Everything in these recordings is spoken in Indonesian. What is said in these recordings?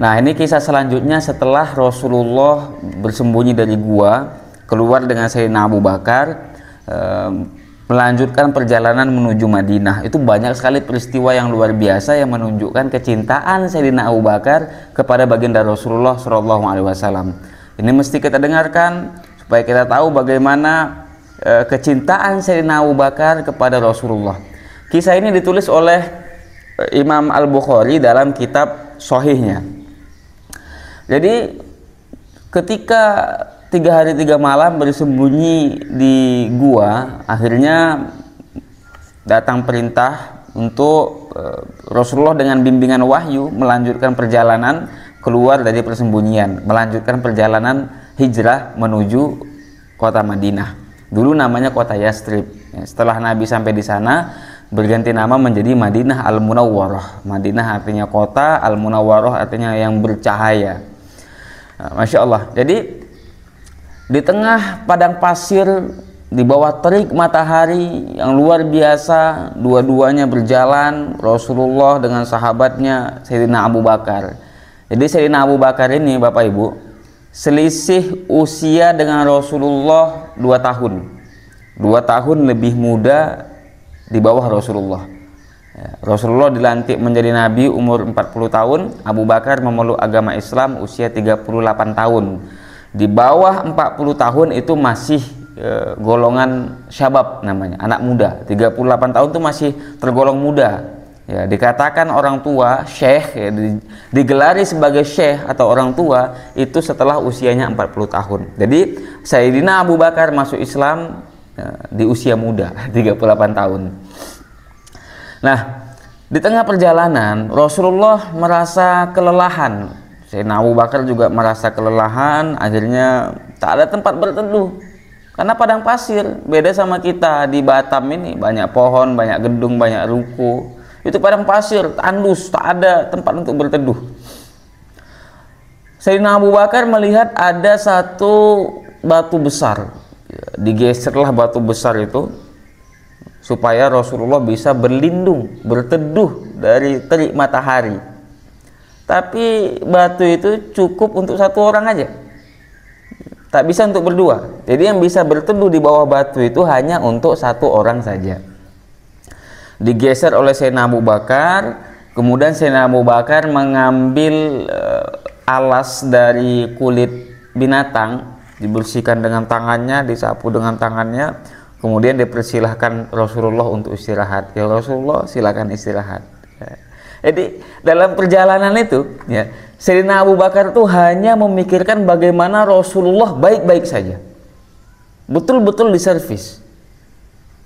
Nah, ini kisah selanjutnya setelah Rasulullah bersembunyi dari gua, keluar dengan Sayyidina Abu Bakar, melanjutkan perjalanan menuju Madinah. Itu banyak sekali peristiwa yang luar biasa yang menunjukkan kecintaan Sayyidina Abu Bakar kepada baginda Rasulullah SAW. Ini mesti kita dengarkan supaya kita tahu bagaimana kecintaan Sayyidina Abu Bakar kepada Rasulullah. Kisah ini ditulis oleh Imam Al-Bukhari dalam kitab Sahihnya. Jadi ketika 3 hari 3 malam bersembunyi di gua, akhirnya datang perintah untuk Rasulullah dengan bimbingan wahyu melanjutkan perjalanan keluar dari persembunyian, melanjutkan perjalanan hijrah menuju kota Madinah. Dulu namanya kota Yastrib. Setelah Nabi sampai di sana, berganti nama menjadi Madinah Al-Munawwarah. Madinah artinya kota, Al-Munawwarah artinya yang bercahaya. Nah, Masya Allah. Jadi di tengah padang pasir, di bawah terik matahari yang luar biasa, dua-duanya berjalan, Rasulullah dengan sahabatnya Sayyidina Abu Bakar. Jadi Sayyidina Abu Bakar ini, Bapak Ibu, selisih usia dengan Rasulullah 2 tahun. 2 tahun lebih muda di bawah Rasulullah. Rasulullah dilantik menjadi nabi umur 40 tahun, Abu Bakar memeluk agama Islam usia 38 tahun. Di bawah 40 tahun itu masih golongan syabab namanya, anak muda. 38 tahun itu masih tergolong muda. Ya, dikatakan orang tua, syekh, ya, digelari sebagai syekh atau orang tua itu setelah usianya 40 tahun. Jadi Sayyidina Abu Bakar masuk Islam di usia muda, 38 tahun. Nah, di tengah perjalanan Rasulullah merasa kelelahan. Sayyidina Abu Bakar juga merasa kelelahan, akhirnya tak ada tempat berteduh. Karena padang pasir, beda sama kita di Batam ini, banyak pohon, banyak gedung, banyak ruko. Itu padang pasir, tandus, tak ada tempat untuk berteduh. Sayyidina Abu Bakar melihat ada satu batu besar. Digeserlah batu besar itu supaya Rasulullah bisa berlindung, berteduh dari terik matahari. Tapi batu itu cukup untuk 1 orang aja, tak bisa untuk berdua. Jadi yang bisa berteduh di bawah batu itu hanya untuk 1 orang saja. Digeser oleh Sayyidina Abu Bakar, kemudian Sayyidina Abu Bakar mengambil alas dari kulit binatang, dibersihkan dengan tangannya, disapu dengan tangannya, kemudian dipersilahkan Rasulullah untuk istirahat. Ya Rasulullah, silakan istirahat. Jadi dalam perjalanan itu, ya, Sayyidina Abu Bakar itu hanya memikirkan bagaimana Rasulullah baik-baik saja, betul-betul diservis.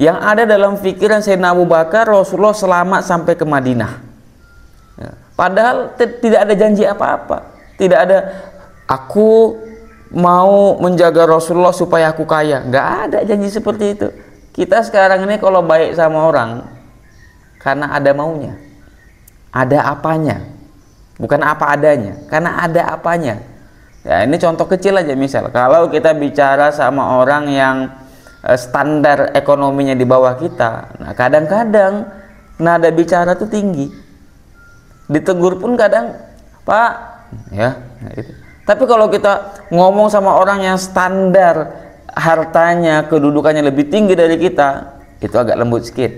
Yang ada dalam pikiran Sayyidina Abu Bakar, Rasulullah selamat sampai ke Madinah. Ya, padahal tidak ada janji apa-apa, tidak ada aku mau menjaga Rasulullah supaya aku kaya, nggak ada janji seperti itu. Kita sekarang ini kalau baik sama orang karena ada maunya, ada apanya, bukan apa adanya, karena ada apanya. Ya, ini contoh kecil aja, misal kalau kita bicara sama orang yang standar ekonominya di bawah kita, nah kadang-kadang nada bicara tuh tinggi, ditegur pun kadang Pak, ya, nah itu. Tapi kalau kita ngomong sama orang yang standar hartanya, kedudukannya lebih tinggi dari kita, itu agak lembut sedikit.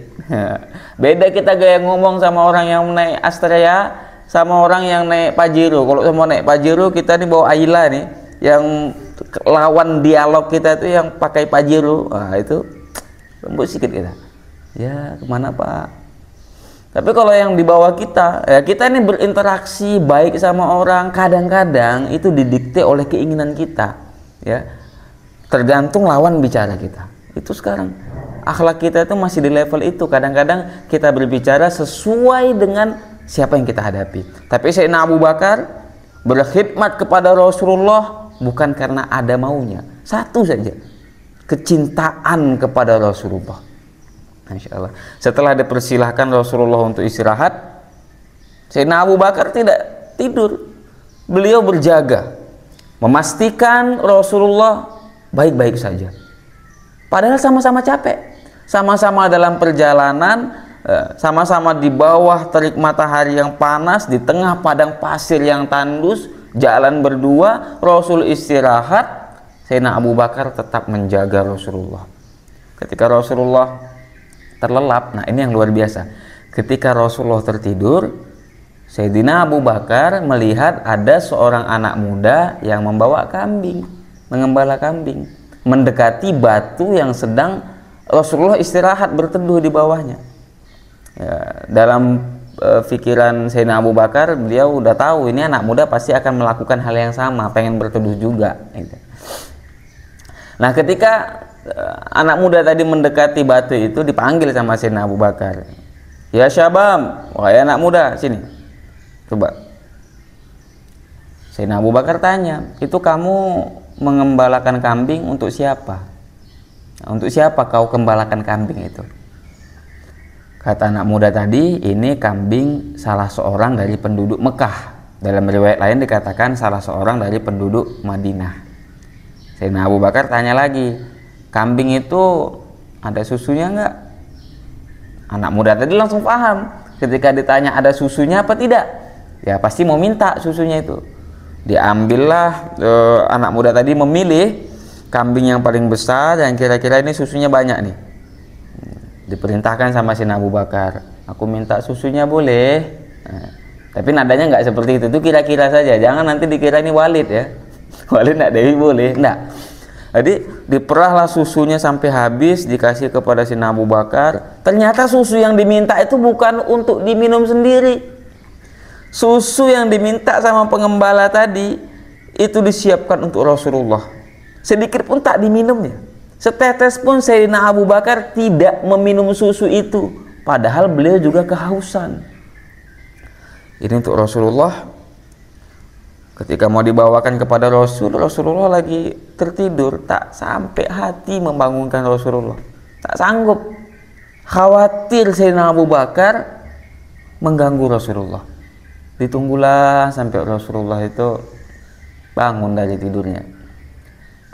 Beda kita gaya ngomong sama orang yang naik Astrea sama orang yang naik Pajero. Kalau mau naik Pajero, kita nih bawa Ayla nih, yang lawan dialog kita itu yang pakai Pajero. Wah, itu lembut sedikit kita. Ya, kemana Pak? Tapi kalau yang di bawah kita, ya kita ini berinteraksi baik sama orang, kadang-kadang itu didikte oleh keinginan kita, ya. Tergantung lawan bicara kita. Itu sekarang akhlak kita itu masih di level itu. Kadang-kadang kita berbicara sesuai dengan siapa yang kita hadapi. Tapi Sayyidina Abu Bakar berkhidmat kepada Rasulullah bukan karena ada maunya, satu saja, kecintaan kepada Rasulullah. Masya Allah. Setelah dipersilahkan Rasulullah untuk istirahat, Sayyidina Abu Bakar tidak tidur. Beliau berjaga, memastikan Rasulullah baik-baik saja. Padahal sama-sama capek, sama-sama dalam perjalanan sama-sama di bawah terik matahari yang panas, di tengah padang pasir yang tandus, jalan berdua, Rasul istirahat, Sayyidina Abu Bakar tetap menjaga Rasulullah. Ketika Rasulullah terlelap, nah ini yang luar biasa, ketika Rasulullah tertidur, Sayyidina Abu Bakar melihat ada seorang anak muda yang membawa kambing, mengembala kambing, mendekati batu yang sedang Rasulullah istirahat berteduh di bawahnya. Ya, dalam pikiran Sayyidina Abu Bakar, beliau udah tahu ini anak muda pasti akan melakukan hal yang sama, pengen berteduh juga gitu. Nah, ketika anak muda tadi mendekati batu itu, dipanggil sama Sayyidina Abu Bakar. Ya Syabam, wahai anak muda, sini. Coba. Sayyidina Abu Bakar tanya, itu kamu mengembalakan kambing untuk siapa? Untuk siapa kau gembalakan kambing itu? Kata anak muda tadi, ini kambing salah seorang dari penduduk Mekah. Dalam riwayat lain dikatakan salah seorang dari penduduk Madinah. Sayyidina Abu Bakar tanya lagi, kambing itu ada susunya enggak? Anak muda tadi langsung paham. Ketika ditanya ada susunya apa tidak, ya pasti mau minta susunya itu. Diambillah anak muda tadi memilih kambing yang paling besar yang kira-kira ini susunya banyak nih. Diperintahkan sama Sayyidina Abu Bakar, aku minta susunya boleh? Nah, tapi nadanya nggak seperti itu kira-kira saja, jangan nanti dikira ini Walid ya. Walid nggak Dewi boleh, enggak. Jadi diperahlah susunya sampai habis, dikasih kepada Sayyidina Abu Bakar. Ternyata susu yang diminta itu bukan untuk diminum sendiri. Susu yang diminta sama pengembala tadi itu disiapkan untuk Rasulullah. Sedikit pun tak diminumnya. Setetes pun Sayyidina Abu Bakar tidak meminum susu itu, padahal beliau juga kehausan. Ini untuk Rasulullah. Ketika mau dibawakan kepada Rasulullah lagi tertidur, tak sampai hati membangunkan Rasulullah, tak sanggup. Khawatir Sayyidina Abu Bakar mengganggu Rasulullah. Ditunggulah sampai Rasulullah itu bangun dari tidurnya.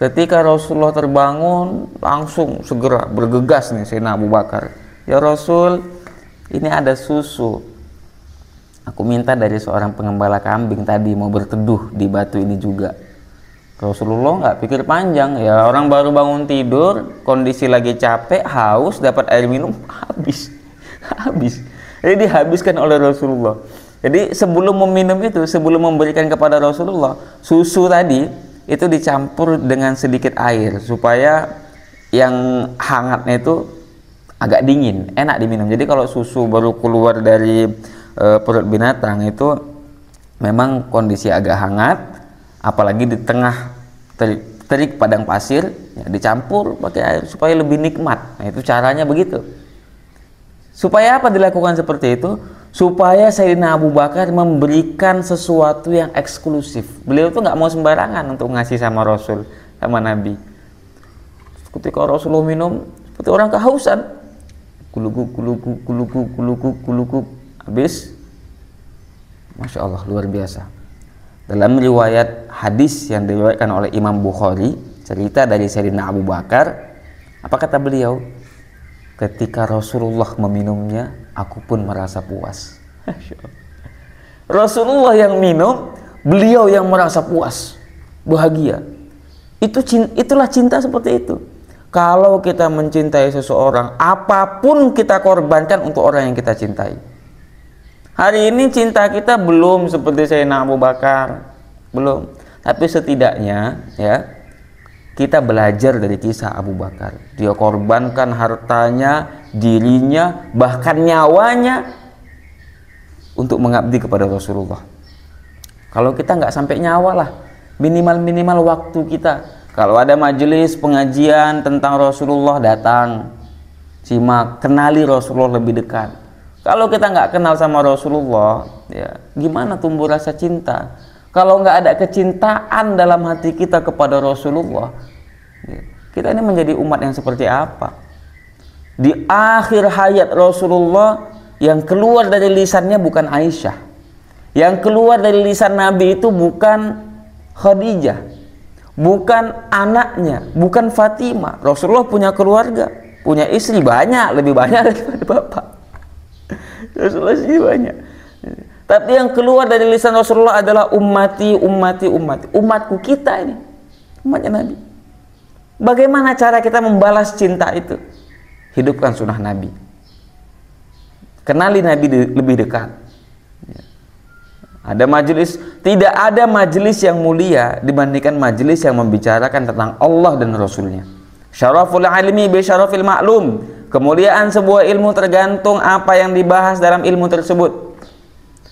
Ketika Rasulullah terbangun, langsung segera bergegas nih Sayyidina Abu Bakar. Ya Rasul, ini ada susu. Aku minta dari seorang pengembala kambing tadi mau berteduh di batu ini juga. Rasulullah nggak pikir panjang, ya orang baru bangun tidur, kondisi lagi capek, haus, dapat air minum, habis. Jadi dihabiskan oleh Rasulullah. Jadi sebelum meminum itu, sebelum memberikan kepada Rasulullah, susu tadi itu dicampur dengan sedikit air supaya yang hangatnya itu agak dingin, enak diminum. Jadi kalau susu baru keluar dari perut binatang itu memang kondisi agak hangat, apalagi di tengah terik padang pasir, ya, dicampur pakai air supaya lebih nikmat. Nah, itu caranya begitu. Supaya apa dilakukan seperti itu? Supaya Sayyidina Abu Bakar memberikan sesuatu yang eksklusif. Beliau tuh nggak mau sembarangan untuk ngasih sama Rasul, sama Nabi. Ketika Rasulullah minum seperti orang kehausan, kulukuk, habis. Masya Allah, luar biasa. Dalam riwayat hadis yang diriwayatkan oleh Imam Bukhari, cerita dari Sayyidina Abu Bakar, apa kata beliau? Ketika Rasulullah meminumnya, aku pun merasa puas. Rasulullah yang minum, beliau yang merasa puas, bahagia. Itulah cinta seperti itu. Kalau kita mencintai seseorang, apapun kita korbankan untuk orang yang kita cintai. Hari ini cinta kita belum seperti Sayyidina Abu Bakar, belum. Tapi setidaknya ya, kita belajar dari kisah Abu Bakar. Dia korbankan hartanya, dirinya, bahkan nyawanya untuk mengabdi kepada Rasulullah. Kalau kita nggak sampai nyawa lah, minimal waktu kita. Kalau ada majelis pengajian tentang Rasulullah, datang, simak, kenali Rasulullah lebih dekat. Kalau kita nggak kenal sama Rasulullah, ya gimana tumbuh rasa cinta? Kalau nggak ada kecintaan dalam hati kita kepada Rasulullah, kita ini menjadi umat yang seperti apa? Di akhir hayat Rasulullah, yang keluar dari lisannya bukan Aisyah, yang keluar dari lisan Nabi itu bukan Khadijah, bukan anaknya, bukan Fatimah. Rasulullah punya keluarga, punya istri banyak, lebih banyak daripada bapak. Rasulullah sendiri banyak. Tapi yang keluar dari lisan Rasulullah adalah ummati, ummati, ummati. Umatku kita ini, umatnya Nabi. Bagaimana cara kita membalas cinta itu? Hidupkan sunnah Nabi. Kenali Nabi lebih dekat. Ada majelis, tidak ada majelis yang mulia dibandingkan majelis yang membicarakan tentang Allah dan Rasulnya. Syaraful ilmi bi syarafil ma'lum. Kemuliaan sebuah ilmu tergantung apa yang dibahas dalam ilmu tersebut.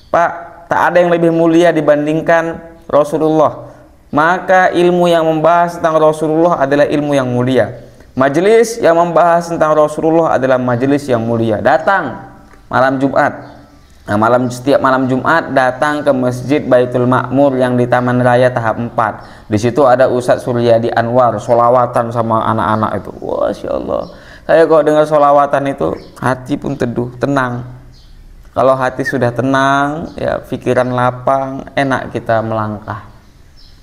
Pak, tak ada yang lebih mulia dibandingkan Rasulullah. Maka ilmu yang membahas tentang Rasulullah adalah ilmu yang mulia. Majelis yang membahas tentang Rasulullah adalah majelis yang mulia. Datang malam Jumat. Nah, setiap malam Jumat datang ke Masjid Baitul Ma'mur yang di Taman Raya tahap 4. Di situ ada Ustadz Suryadi Anwar sholawatan sama anak-anak itu. Wah, Masya Allah. Saya kalau dengar sholawatan itu hati pun teduh, tenang. Kalau hati sudah tenang, ya pikiran lapang, enak kita melangkah.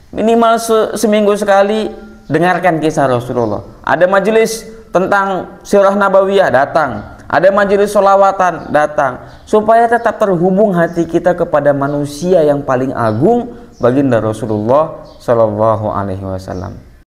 Minimal seminggu sekali dengarkan kisah Rasulullah. Ada majelis tentang sirah nabawiyah, datang. Ada majelis sholawatan, datang. Supaya tetap terhubung hati kita kepada manusia yang paling agung, baginda Rasulullah Shallallahu Alaihi Wasallam.